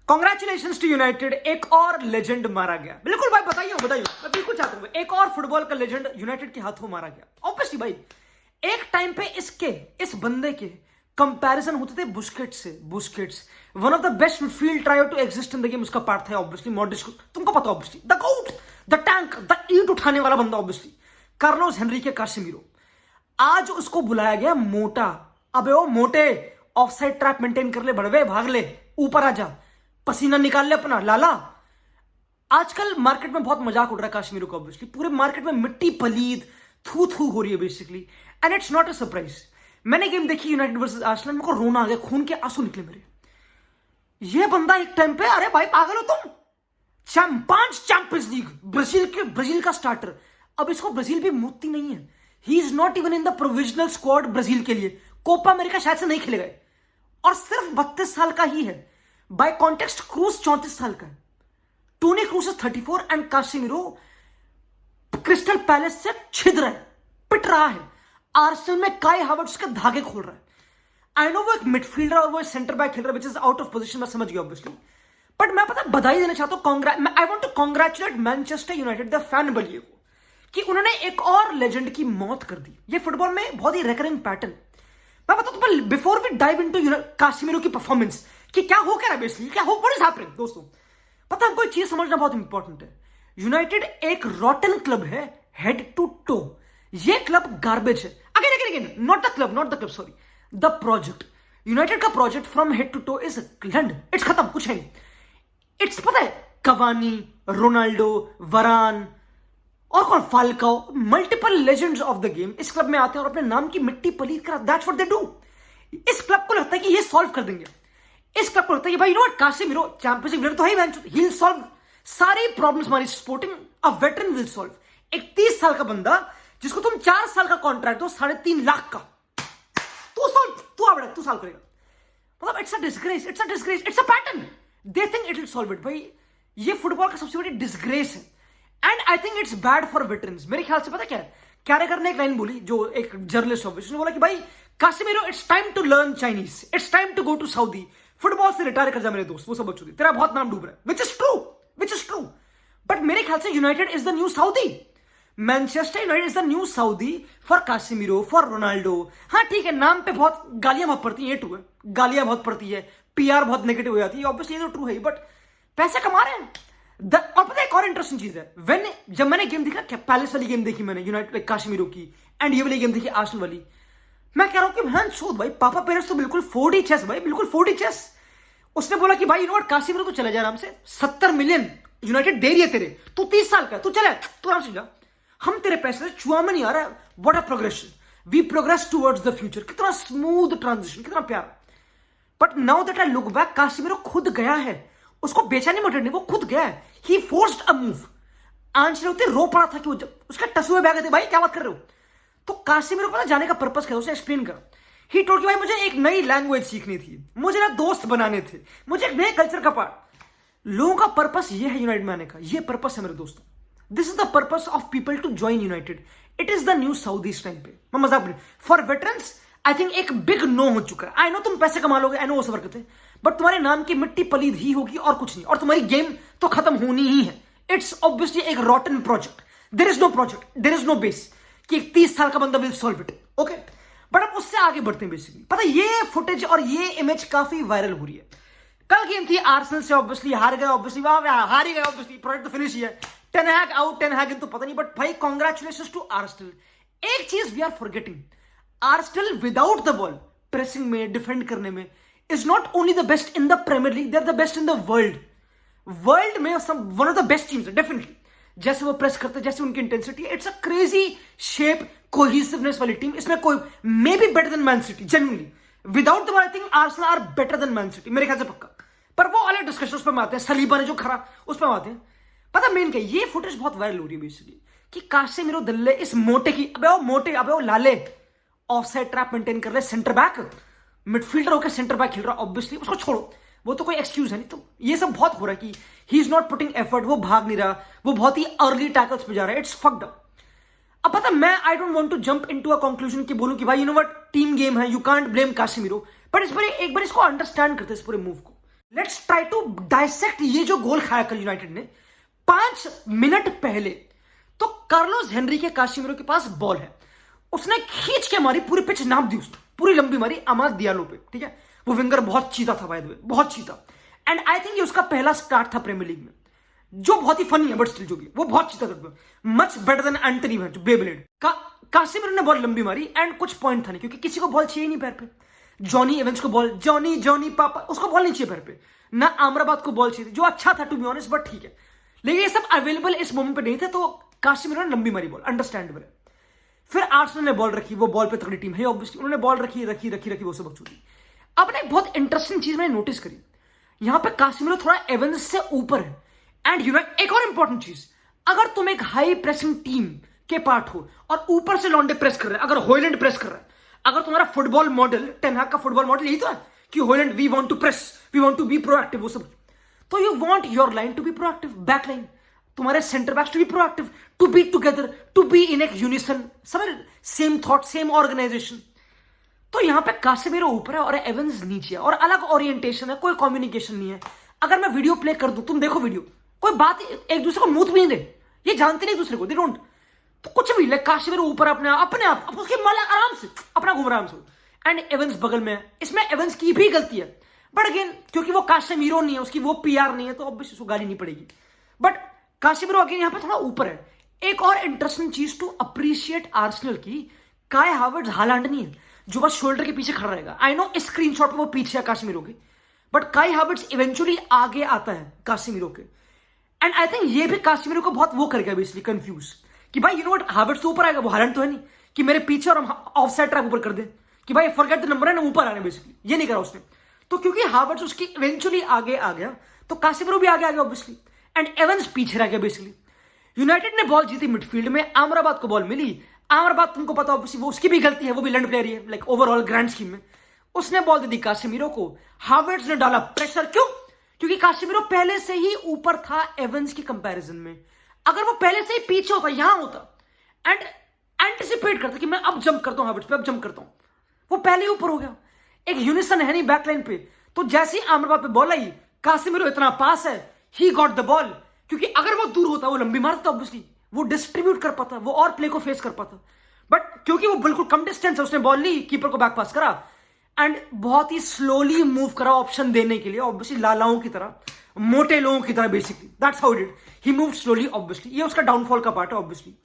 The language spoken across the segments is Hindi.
कॉन्ग्रेचुलेशंस टू यूनाइटेड, एक और लेजेंड मारा गया। बिल्कुल भाई, बताइए बताइए, मैं बिल्कुल चाहता हूँ एक और फुटबॉल का लेजेंड यूनाइटेड के हाथों मारा गया। ऑब्वियसली भाई, एक टाइम पे इस बंदे के कंपैरिजन होते थे बुस्केट्स से। Busquets one of the best midfielder to exist in the game, उसका पार्ट था ऑब्वियसली मॉड्रिच को, तुमको पता obviously, the goat, the tank, the ईट उठाने वाला बंदा ऑब्वियसली कार्लोस हेनरिके कासिमिरो। आज उसको बुलाया गया मोटा। अबे ओ मोटे, ऑफसाइड ट्रैप मेंटेन कर ले, बढ़वे भाग ले, ऊपर आ जा, पसीना निकाल ले अपना लाला। आजकल मार्केट में बहुत मजाक उड़ रहा है काश्मीरों का, ऑब्वियसली पूरे मार्केट में मिट्टी पलीद थू थू हो रही है basically, and it's not a surprise. मैंने गेम देखी यूनाइटेड वर्सेस आर्सेनल, मेरे को रोना आ गया, खून के आंसू निकले मेरे। ये बंदा एक टाइम पे, अरे भाई पागल हो तुम, 5 चैंपियंस लीग, ब्राजील का स्टार्टर, अब इसको ब्राजील भी मुक्ति नहीं है। He is not even in the provisional squad Brazil के लिए, कोपा अमेरिका शायद से नहीं खेले गए, और सिर्फ 32 साल का ही है। बाय कॉन्टेक्स्ट क्रूज 34 साल का है, Toni Kroos 34, and Casemiro crystal palace से छिद रहा है, पिट रहा है। आर्सेनल में काई हावर्ट्स के धागे खोल रहा है। आई नो वो एक मिडफील्डर और वो सेंटर बैक खेल रहा है, which is out of position, मैं समझ गया ऑब्वियसली, बट मैं पता बधाई देना चाहता हूं। I want to congratulate Manchester United the fan बलिए को, कि उन्होंने एक और लेजेंड की मौत कर दी। ये फुटबॉल में बहुत ही रेकरिंग पैटर्न। मैं बताऊं तो before we dive into Casemiro की परफॉर्मेंस, कि क्या हो क्या रहा है बेसिकली, क्या हो व्हाट इज हैपनिंग दोस्तों, पता हमको एक चीज समझना बहुत इंपॉर्टेंट है। यूनाइटेड एक रॉटन क्लब है हेड टू टो। ये क्लब गार्बेज है। Again not the club sorry, the project. United का project from head to toe is land, it's खत्म, कुछ है नहीं। इट्स पता है, कवानी, रोनाल्डो, वरान और कौन, Falcao, multiple legends of the game इस क्लब में आते हैं और अपने नाम की मिट्टी पलीद कर, दैट्स व्हाट दे डू। इस क्लब को लगता है कि ये सॉल्व कर देंगे। इस क्लब को लगता है कि भाई you know what, Casemiro champions winner तो है ही, ही विल सॉल्व सारी प्रॉब्लम्स हमारी sporting, a veteran will solve. एक 30 साल का बंदा जिसको तुम 4 साल का कॉन्ट्रैक्ट दो 3.5 लाख का, तू सॉल्व करेगा। मतलब it's a disgrace, it's a pattern. They think it will solve it. भाई ये फुटबॉल का सबसे बड़ी डिसग्रेस है, and I think it's bad for veterans. मेरे ख्याल से पता क्या है, कैरेगर ने एक लाइन बोली, जो एक जर्नलिस्ट ऑफ, उसने बोला कि भाई Casemiro, it's time to learn Chinese, it's time to go to Saudi, football से रिटायर कर जा मेरे दोस्त, वो सब बकचोदी, तेरा बहुत नाम डूब रहा है, विच इज ट्रू। बट मेरे ख्याल से United is the new Saudi. Manchester United is the new Saudi for Casemiro, for Ronaldo. हाँ ठीक है, नाम पे बहुत गालियां बहुत पड़ती है, ये ट्रू है, गालियां बहुत पड़ती है, पीआर बहुत नेगेटिव हो जाती है, ऑब्वियसली ये तो ट्रू है, बट पैसे कमा रहे हैं। और पता है एक और इंटरेस्टिंग चीज है, जब मैंने गेम देखा, पैलेस वाली गेम देखी मैंने यूनाइटेड काश्मीरो की, एंड ये वाली गेम देखी आर्सेनल वाली, मैं कह रहा हूं कि मैं शोध भाई, पापा पेरेंट्स तो बिल्कुल 4D चेस भाई, बिल्कुल 4D चेस। उसने बोला कि भाई यू नो व्हाट, कासिमिरो तो चले जा आराम से, 70 मिलियन यूनाइटेड दे रही है तेरे, तू 30 साल का, तू चले, तू आराम से जा, हम तेरे पैसे से छुआ में नहीं आ रहा है। What a progression, we progress towards the future. कितना स्मूथ ट्रांजिशन, कितना प्यारा। But now that I look back, Casemiro खुद गया है, उसको बेचा नहीं मटेड नहीं, वो खुद गया है, ही फोर्स्ड अ मूव। आंचलोती रो पड़ा था कि वो जब उसके टसुए बैग थे, भाई क्या बात कर रहे हो। तो कासिमिरो पता जाने का पर्पस क्या है, उसने एक्सप्लेन करा। ही टोल्ड कि भाई मुझे एक नई लैंग्वेज सीखनी थी, मुझे ना दोस्त बनाने थे, मुझे एक नए कल्चर का पार्ट। लोगों का पर्पस ये है यूनाइटेड में आने का, ये पर्पस है मेरे दोस्तों। This is the purpose of people to join United. It is the new south इस टाइम पे, मैं मजाक नहीं, फॉर वेटरन्स आई थिंक एक बिग नो हो चुका है। आई नो तुम पैसे कमा लोगे, आई नो वो सब करते, बट तुम्हारे नाम की मिट्टी पलीद ही होगी और कुछ नहीं, और तुम्हारी गेम तो खत्म होनी ही है। इट्स ऑब्वियसली एक rotten project, there is no project, there is no base कि एक 30 साल का बंदा will solve it, okay. But अब उससे आगे बढ़ते हैं बेसिकली। पता ये फुटेज और ये इमेज काफी वायरल हो रही है। कल गेम थी आर्सेनल से, ऑब्वियसली हार गए, ऑब्वियसली हार ही गए, ऑब्वियसली प्रोजेक्ट तो फिनिश ही है। टेन हैग आउट, टेन हैग इन तो पता नहीं, बट भाई कांग्रेचुलेशंस टू आर्सेनल। एक चीज we are forgetting, Arsenal without the ball pressing में, डिफेंड करने में, is not only the best in the Premier League, they are the best in the world में one of the best teams definitely. जैसे वो प्रेस करते, जैसे उनकी intensity, it's a crazy shape, cohesiveness वाली टीम। इसमें कोई maybe better than Man City, genuinely without the ball I think Arsenal are better than Man city, मेरे ख्याल से पक्का। पर वो अलग डिस्कशन उस पर में आते हैं, सलीबा ने जो खरा उस पर आते हैं। पता मेन क्या, ये फुटेज बहुत वायरल हो रही है बेसिकली, कि कासिमिरो दल्ले इस मोटे की, अबे वो मोटे, अबे वो लाले, ऑफसाइड ट्रैप मेंटेन कर ले, सेंटर बैक, मिडफील्डर होकर सेंटर बैक खेल रहा, ऑब्वियसली उसको छोड़ो, वो तो कोई एक्सक्यूज है नहीं। तो ये सब बहुत हो रहा है कि he is not putting effort, वो भाग नहीं रहा, वो बहुत ही अर्ली टैकल्स पे जा रहा है, इट्स फक्ड अप। अब पता मैं I don't want to jump into a conclusion कि बोलूं कि भाई you know what, team game है, you can't blame Casemiro, but इस पर एक बार इसको अंडरस्टैंड करते हैं, इस पूरे मूव को। लेट्स ट्राई टू डाइसेक्ट ये जो गोल खाया कल यूनाइटेड ने 5 मिनट पहले। तो कार्लोस हेनरी के काशिमिरो के पास बॉल है, उसने खींच के मारी, पूरी पिच नाप दी उसने, पूरी लंबी मारी अमाद दियालो पे, ठीक है। वो विंगर बहुत चीता था बाय द वे, बहुत चीता। एंड आई थिंक ये उसका पहला स्टार्ट था प्रीमियर लीग में, जो बहुत ही फनी है, बट स्टिल जो भी वो बहुत चीता करता है, much better than Antony Beyblade. Casemiro ने बॉल लंबी मारी एंड कुछ पॉइंट था नहीं, क्योंकि किसी को बॉल चाहिए नहीं पैर पे। जॉनी एवेंस को बॉल, जॉनी पापा, उसको बॉल नहीं चाहिए पैर पे, ना अमराबाद को बॉल चाहिए, जो अच्छा था टू बी ऑनेस्ट, बट ठीक है। लेकिन ये सब अवेलेबल इस मोमेंट पे नहीं थे, तो काशिमिरो ने लंबी मारी बॉल, अंडरस्टैंडेबल है। फिर आर्सेनल ने बॉल रखी, वो बॉल पे तगड़ी टीम है ऑब्वियसली, उन्होंने बॉल रखी वो सब बकचोदी। अब ना एक बहुत इंटरेस्टिंग चीज मैंने नोटिस करी, यहां पे काशिमिरो थोड़ा एवेंस से ऊपर है। एंड यू नो एक और इंपॉर्टेंट चीज, अगर तुम एक हाई प्रेसिंग टीम के पार्ट हो और ऊपर से लॉन्डे प्रेस कर रहे हैं, अगर हॉयलैंड प्रेस कर रहा है, अगर तुम्हारा फुटबॉल मॉडल, टेन हाग का फुटबॉल मॉडल यही तो है कि Hojlund we want to press, we want to be proactive, वो सब, तो you want your line to be proactive, back line, तुम्हारे centre backs to be proactive, to be together, to be in एक यूनिसन, समझ, सेम थॉट, सेम ऑर्गेनाइजेशन। तो यहां पे काशिमिरो ऊपर है और एवेंस नीचे है, और अलग ओरिएंटेशन है, कोई कम्युनिकेशन नहीं है। अगर मैं वीडियो प्ले कर दूं, तुम देखो वीडियो, कोई बात एक दूसरे को मुंह भी नहीं दे, ये जानते नहीं दूसरे को, दे डोंट, तो कुछ भी लाइक काशिमिरो ऊपर अपने आप उसके माला आराम से अपना घूम रहा है, एंड एवेंस बगल में है। इसमें एवेंस की भी गलती है, बट अगेन क्योंकि वो काशिमिरो नहीं है, उसकी वो पीआर नहीं है, तो ऑब्वियसली उसको गाली नहीं पड़ेगी। बट काशिमिरो अगेन यहां पे थोड़ा ऊपर है। एक और इंटरेस्टिंग चीज टू अप्रिशिएट आर्सेनल की, काय हावर्ट्स हालांड नहीं है जो बस शोल्डर के पीछे खड़ा रहेगा। आई नो स्क्रीनशॉट पे वो पीछे है काशिमिरो के, बट काय हावर्ट्स इवेंचुअली आगे आता है काशिमिरो के। एंड आई थिंक ये भी काशिमिरो को बहुत वो कर गया बेसिकली कंफ्यूज, कि भाई यू नो व्हाट, हावर्ट्स तो ऊपर आएगा, वो हालांड तो है नहीं कि मेरे पीछे और हम ऑफ साइड ट्रैक ऊपर कर दे, कि भाई फॉरगेट द नंबर है ना, ऊपर आने, बेसिकली ये नहीं करा उसने। तो क्योंकि हावर्ट्स उसकी इवेंचुअली आगे आ गया, तो काशिमिरो भी आगे आ गया ऑब्वियसली, एंड एवेंस पीछे रह गया बेसिकली। यूनाइटेड ने बॉल जीती मिडफील्ड में, अमराबाद को बॉल मिली। अमराबाद तुमको पता ऑब्वियसली वो उसकी भी गलती है, वो भी लैंड प्लेयर ही है लाइक ओवरऑल ग्रैंड स्कीम में, उसने बॉल दे दी काशिमिरो को। हावर्ट्स ने डाला प्रेशर, क्यों? क्योंकि काशिमिरो पहले से ही ऊपर था एवेंस की कंपैरिजन में। अगर वो पहले से ही पीछे होता, यहां होता एंड एंटिसिपेट करता कि मैं अब जंप करता हूं हावर्ट्स पे, अब जंप करता हूं, वो पहले ही ऊपर हो गया। एक यूनिसन है नहीं बैकलाइन पे, तो जैसे ही अमराबाद पे बॉल आई, काशिमिरो इतना पास है, ही गॉट द बॉल, क्योंकि अगर वो दूर होता, वो लंबी मारता ऑब्वियसली, वो डिस्ट्रीब्यूट कर पाता, वो और प्ले को फेस कर पाता। बट क्योंकि वो बिल्कुल कम डिस्टेंस है, उसने बॉल ली, कीपर को बैक पास करा एंड बहुत ही स्लोली मूव करा ऑप्शन देने के लिए, ऑब्वियसली लालाओं की तरह, मोटे लोगों की तरह, basically that's how it did, he moved slowly obviously, ये उसका डाउनफॉल का पार्ट है obviously.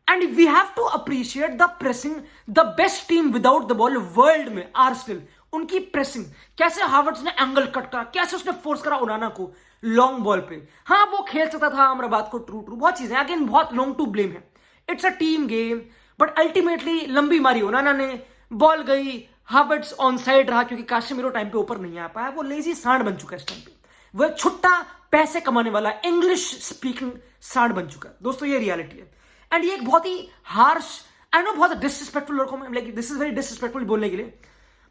And we have to appreciate the pressing, the best team without the ball world में, आर्सेनल, उनकी प्रेसिंग, कैसे हावर्ट्स ने एंगल कट करा, कैसे उसने फोर्स करा ओनाना को लॉन्ग बॉल पे। हाँ वो खेल सकता था अमराबाद को, ट्रू बहुत चीजें, अगेन बहुत लॉन्ग टू ब्लेम है, it's a team game, but ultimately लंबी मारी ओनाना ने, बॉल गई, हावर्ट्स ऑन साइड रहा, क्योंकि काशिमिरो टाइम पे ऊपर नहीं आ पाया, वो लेजी सांड बन चुका है इस टाइम पे, वो एक छुट्टा पैसे कमाने वाला इंग्लिश स्पीकिंग सांड बन चुका है दोस्तों, ये रियलिटी है। एंड ये एक बहुत ही हार्श, आई नो बहुत डिसरिस्पेक्टफुल लड़कों में, like this is very disrespectful बोलने के लिए,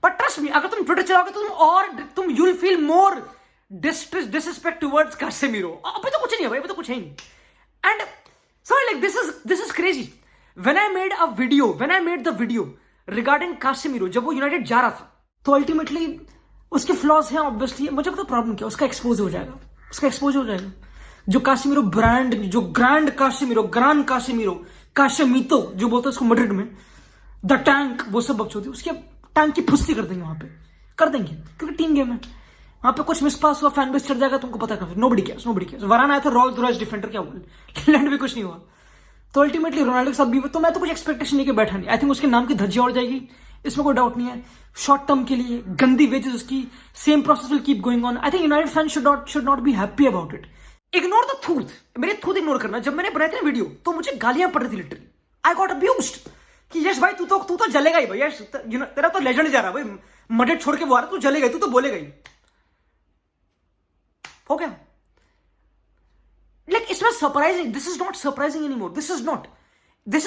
बट ट्रस्ट मी, अगर तुम ट्विटर चलाओगे तो तुम you will feel more disrespect towards Casemiro. अभी तो कुछ नहीं है भाई, अभी तो कुछ है नहीं। And so like this is crazy. When I made the video regarding Casemiro, जब वो यूनाइटेड जा रहा था, तो अल्टीमेटली उसके फ्लॉज हैं ऑब्वियसली, मुझे पता प्रॉब्लम क्या, उसका एक्सपोज हो जाएगा, जो काशिमिरो ब्रांड, जो ग्रैंड काशिमिरो, काशमीतो जो बोलते हैं उसको मैड्रिड में, द टैंक, वो सब बकचोदी, उसके टैंक की फुस्ती कर देंगे वहां पे, कर देंगे, क्योंकि टीम गेम है, वहां पे कुछ मिसपास हुआ, फैन बेस चढ़ जाएगा, तुमको पता है, नोबडी केयर्स। वराना आया था रोल्स रॉयस डिफेंडर, क्या हुआ, लैंड भी कुछ नहीं हुआ, तो अल्टीमेटली रोनाल्डो के साथ भी, तो मैं तो कुछ एक्सपेक्टेशन लेके बैठा नहीं, आई थिंक उसके नाम की धज्जियां उड़ जाएगी, इसमें कोई डाउट नहीं है। शॉर्ट टर्म के लिए गंदी वेजेस उसकी, same process will keep going on. I think United fan should not be happy about it. Ignore the थूथ, मेरे थूथ इग्नोर करना। जब मैंने बनाई थी ना वीडियो, तो मुझे गालियां पड़ रही थी लिटरली, आई गॉट अब्यूज्ड कि यश भाई तू तो जलेगा ही भाई, यश तेरा तो लेजेंड जा रहा भाई, मडेट छोड़ के वो आ रहा, तू जलेगा, तू तो बोलेगा ही, हो गया। लाइक इसमें surprising, this is not surprising anymore, this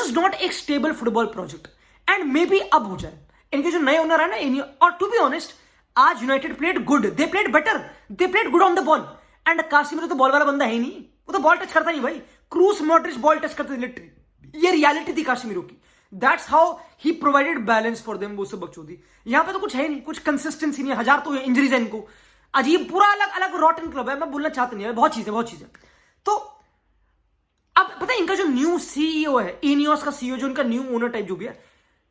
is not एक stable football project, and may be अब हो जाए। इनके जो नए ओनर है ना, और टू बी ऑनेस्ट, आज United played good, they played better, they played good on the ball, and Casemiro तो बॉल वाला बंदा है ही नहीं, वो तो बॉल टच करता नहीं भाई, क्रूस मॉड्रिच बॉल टच करते थे लिटरली, ये रियलिटी थी काशिमिरो की, that's how he provided balance for them, वो सब बकचोदी। यहां पे तो कुछ है नहीं, कुछ कंसिस्टेंसी नहीं है, हजार तो इंजरीज है इनको, अजीब, पूरा अलग अलग रॉटन क्लब है, मैं बोलना चाहता नहीं है, बहुत चीजें। तो अब पता है इनका जो न्यू सीईओ है, इनियोस का सीईओ, जो इनका न्यू ओनर टाइप जो भी है,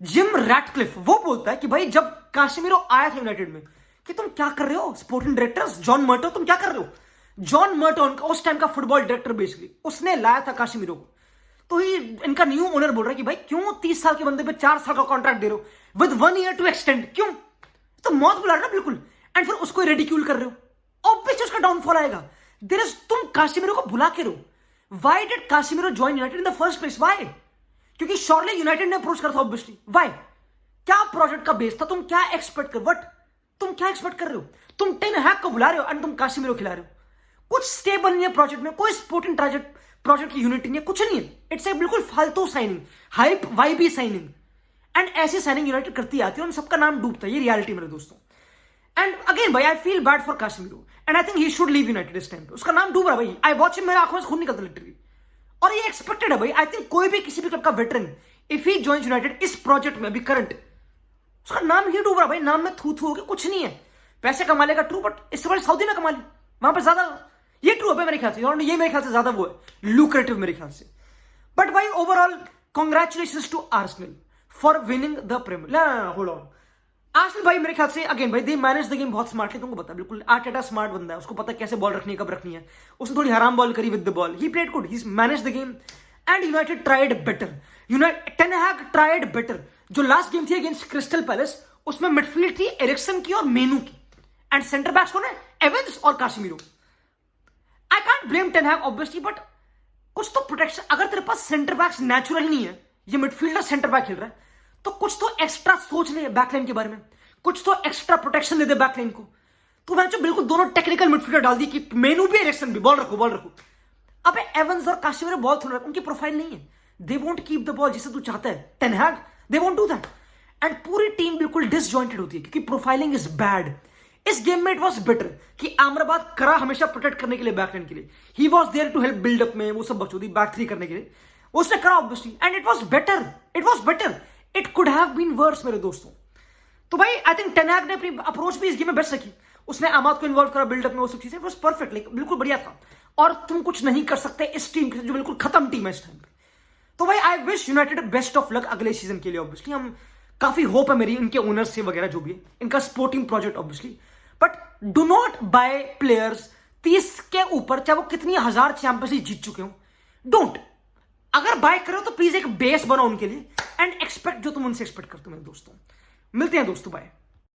जिम रैटक्लिफ, वो बोलता है कि भाई जब काश्मीरो आया था यूनाइटेड में, कि तुम क्या कर रहे हो स्पोर्टिंग डायरेक्टर्स, जॉन मर्टो तुम क्या कर रहे हो। जॉन मर्टो उस टाइम का फुटबॉल डायरेक्टर बेसिकली, उसने लाया था काश्मीरो को। तो ही इनका न्यू ओनर बोल रहा है कि भाई क्यों 30 साल के बंदे पे 4 साल का कॉन्ट्रैक्ट दे रहे हो विद 1 ईयर टू एक्सटेंड, क्यों। तो मौत बुला रहे हो ना बिल्कुल, एंड फिर उसको रेडिक्यूल कर रहे हो, ऑब्वियसली उसका डाउनफॉल आएगा। देयर इज, तुम काश्मीरो को बुला के रहो। Why did Casemiro join United in the first place, why. क्योंकि श्योरली यूनाइटेड ने अप्रोच करा था ऑब्वियसली, व्हाई, क्या प्रोजेक्ट का बेस था, तुम क्या एक्सपेक्ट कर, वट तुम क्या एक्सपेक्ट कर रहे हो। तुम टेन हैक को बुला रहे हो एंड तुम काश्मीरो खिला रहे हो। कुछ स्टेबल नहीं है प्रोजेक्ट में, कोई स्पोर्टिंग प्रोजेक्ट की यूनिटी नहीं है, कुछ नहीं है। इट्स ए बिल्कुल फालतू signing, hype vibey signing, and ऐसी साइनिंग यूनाइटेड करती आती है और उन सबका नाम डूबता है, ये रियलिटी मेरे दोस्तों। एंड अगेन भाई I feel bad for Casemiro and I think he should leave United इस टाइम पे। उसका नाम डूब रहा है भाई, आई वॉच हिम, मेरे आंखों से खून निकलता लिटरली, और ये एक्सपेक्टेड है भाई। आई थिंक कोई भी किसी भी क्लब का veteran if he join United इस प्रोजेक्ट में अभी करंट, उसका नाम ही डूब रहा भाई, नाम में थू हो गया, कुछ नहीं है। पैसे कमा लेगा ट्रू, बट इससे बड़े सऊदी में कमा ली, वहां पर ज्यादा, ये ट्रू है मेरे ख्याल से, और ये मेरे ख्याल से ज्यादा वो है लुक्रेटिव मेरे ख्याल से। बट भाई overall congratulations to Arsenal for winning the premier. Hold on, Arsenal भाई मेरे ख्याल से अगेन भाई दे मैनेज द गेम बहुत स्मार्टली, तुमको पता है बिल्कुल, आर्टेटा स्मार्ट बंदा है, उसको पता है कैसे बॉल रखनी है, कब रखनी है। उसने थोड़ी हराम बॉल करी with the ball, he played good, he manage the game, and United tried better, ten Hag tried better. जो लास्ट गेम थी अगेंस्ट क्रिस्टल पैलेस, उसमें मिडफील्ड थी एरिक्सन की और मेनू की, एंड सेंटर बैक्स कौन है, एवंस और Casemiro. I can't blame Ten Hag obviously, but कुछ तो प्रोटेक्शन, अगर तेरे पास सेंटर बैक्स नेचुरल नहीं है, ये मिडफील्डर सेंटर बैक खेल रहा है, तो कुछ तो एक्स्ट्रा सोच ले बैकलाइन के बारे में, कुछ तो एक्स्ट्रा प्रोटेक्शन दे दे बैकलाइन को। तो मैं जो बिल्कुल दोनों टेक्निकल मिडफील्डर डाल दी कि मेनू भी एरिक्सन भी, बॉल रखो। अबे एवंस और काश्मीरो बॉल थोड़ा, उनकी प्रोफाइल नहीं है, they won't keep the ball जिसे तू चाहता है, ten Hag they won't do that, and पूरी टीम बिल्कुल डिसजॉइंटेड होती है क्योंकि प्रोफाइलिंग इज बैड। इस गेम में इट वाज बेटर कि आमराबाद करा हमेशा प्रोटेक्ट करने के लिए बैकलाइन के लिए, he was there to help build up में, वो सब बकचोदी बैक थ्री करने के लिए उसने करा obviously, and it was better, it could have been worse मेरे दोस्तों। तो भाई आई थिंक टेन हैग ने अपनी अप्रोच भी इस गेम में बेस्ट रखी, उसने आमाद को इन्वॉल्व करा बिल्डअप में, वो सब चीजें, परफेक्ट, बिल्कुल बढ़िया था। और तुम कुछ नहीं कर सकते इस टीम के जो बिल्कुल खत्म टीम है इस टाइम पे। तो भाई I wish United best of luck अगले सीजन के लिए। ऑब्वियसली हम काफी होप है मेरी इनके ओनर्स से वगैरह जो भी है, इनका sporting project obviously, but do not buy players 30 के ऊपर, चाहे वो कितनी 1000 चैंपियंस लीग जीत चुके हो, डोंट। अगर बाय करो तो प्लीज एक बेस बनाओ उनके लिए, एंड एक्सपेक्ट जो तुम उनसे एक्सपेक्ट करते हो मेरे दोस्तों। मिलते हैं दोस्तों, बाय।